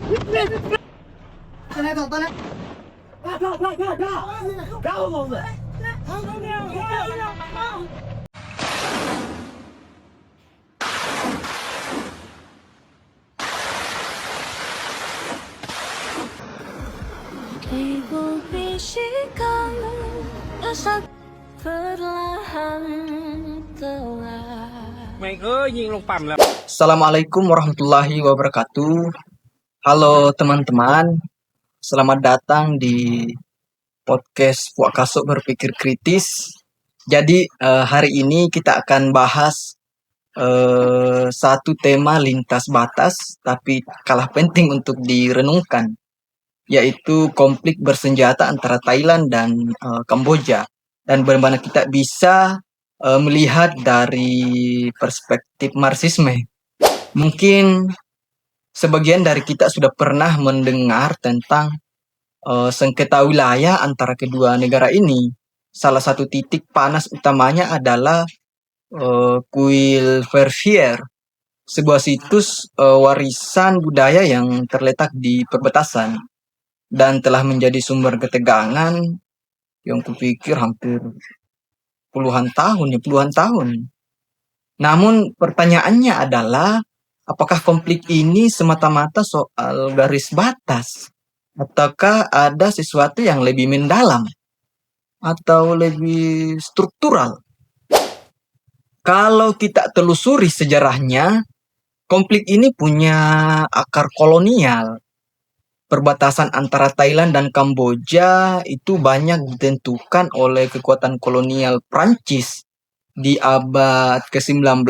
Ibu bisikan rasa perlahan telah. Mày ơi nhìn lục phẩm là Assalamualaikum warahmatullahi wabarakatuh. Halo teman-teman, selamat datang di podcast Puak Kasuk Berpikir Kritis. Jadi hari ini kita akan bahas satu tema lintas batas, tapi kalah penting untuk direnungkan, yaitu konflik bersenjata antara Thailand dan Kamboja. Dan bagaimana kita bisa melihat dari perspektif Marxisme. Mungkin sebagian dari kita sudah pernah mendengar tentang sengketa wilayah antara kedua negara ini. Salah satu titik panas utamanya adalah Kuil Verviers, sebuah situs warisan budaya yang terletak di perbatasan dan telah menjadi sumber ketegangan yang kupikir hampir puluhan tahun. Namun pertanyaannya adalah, apakah konflik ini semata-mata soal garis batas? Ataukah ada sesuatu yang lebih mendalam? Atau lebih struktural? Kalau kita telusuri sejarahnya, konflik ini punya akar kolonial. Perbatasan antara Thailand dan Kamboja itu banyak ditentukan oleh kekuatan kolonial Prancis di abad ke-19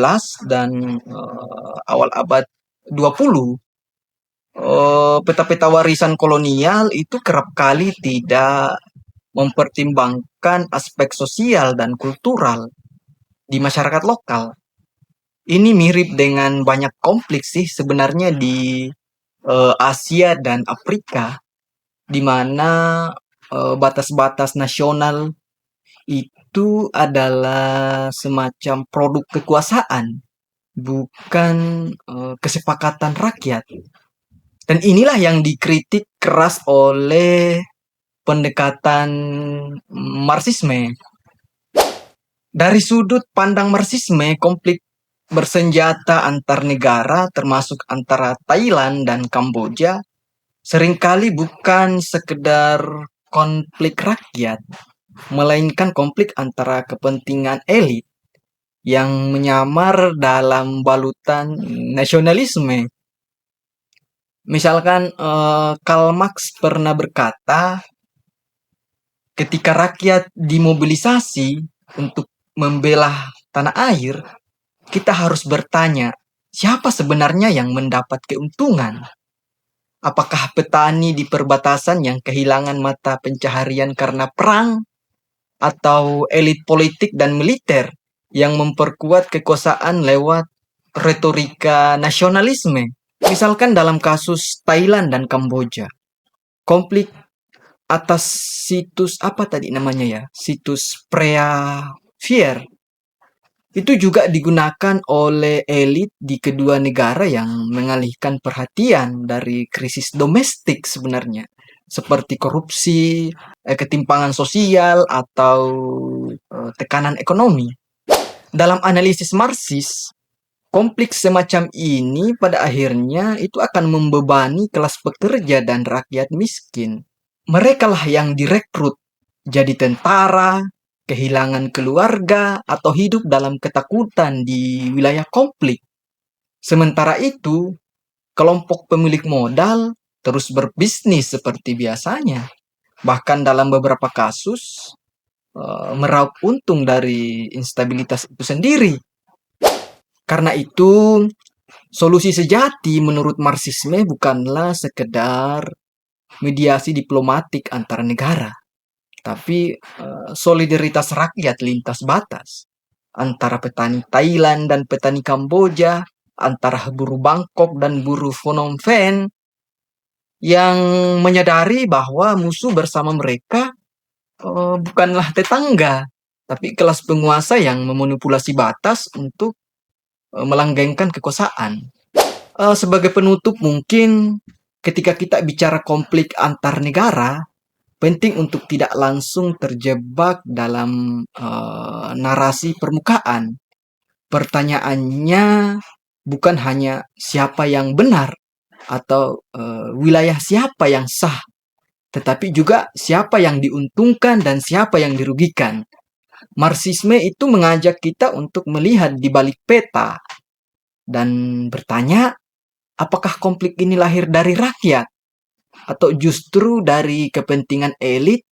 dan awal abad 20. Peta-peta warisan kolonial itu kerap kali tidak mempertimbangkan aspek sosial dan kultural di masyarakat lokal. Ini mirip dengan banyak konflik sih sebenarnya di Asia dan Afrika, di mana batas-batas nasional itu adalah semacam produk kekuasaan, bukan kesepakatan rakyat. Dan inilah yang dikritik keras oleh pendekatan Marxisme. Dari sudut pandang Marxisme, konflik bersenjata antar negara termasuk antara Thailand dan Kamboja seringkali bukan sekedar konflik rakyat, melainkan konflik antara kepentingan elit yang menyamar dalam balutan nasionalisme. Misalkan Karl Marx pernah berkata, ketika rakyat dimobilisasi untuk membela tanah air, kita harus bertanya, siapa sebenarnya yang mendapat keuntungan? Apakah petani di perbatasan yang kehilangan mata pencaharian karena perang? Atau elit politik dan militer yang memperkuat kekuasaan lewat retorika nasionalisme? Misalkan dalam kasus Thailand dan Kamboja, konflik atas situs apa tadi namanya ya? Situs Preah Vihear itu juga digunakan oleh elit di kedua negara yang mengalihkan perhatian dari krisis domestik sebenarnya, seperti korupsi, ketimpangan sosial, atau tekanan ekonomi. Dalam analisis Marxis, konflik semacam ini pada akhirnya itu akan membebani kelas pekerja dan rakyat miskin. Mereka lah yang direkrut jadi tentara, kehilangan keluarga, atau hidup dalam ketakutan di wilayah konflik. Sementara itu, kelompok pemilik modal terus berbisnis seperti biasanya. Bahkan dalam beberapa kasus, meraup untung dari instabilitas itu sendiri. Karena itu, solusi sejati menurut Marxisme bukanlah sekedar mediasi diplomatik antara negara, tapi solidaritas rakyat lintas batas antara petani Thailand dan petani Kamboja, antara buruh Bangkok dan buruh Phnom Penh, yang menyadari bahwa musuh bersama mereka bukanlah tetangga, tapi kelas penguasa yang memanipulasi batas untuk melanggengkan kekuasaan. Sebagai penutup mungkin ketika kita bicara konflik antar negara, penting untuk tidak langsung terjebak dalam narasi permukaan. Pertanyaannya bukan hanya siapa yang benar atau wilayah siapa yang sah, tetapi juga siapa yang diuntungkan dan siapa yang dirugikan. Marxisme itu mengajak kita untuk melihat di balik peta dan bertanya, apakah konflik ini lahir dari rakyat atau justru dari kepentingan elit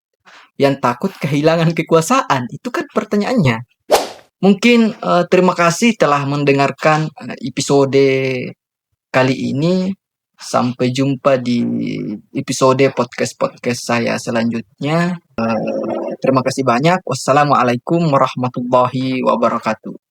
yang takut kehilangan kekuasaan? Itu kan pertanyaannya. Mungkin terima kasih telah mendengarkan episode kali ini. Sampai jumpa di episode podcast-podcast saya selanjutnya. Terima kasih banyak. Wassalamualaikum warahmatullahi wabarakatuh.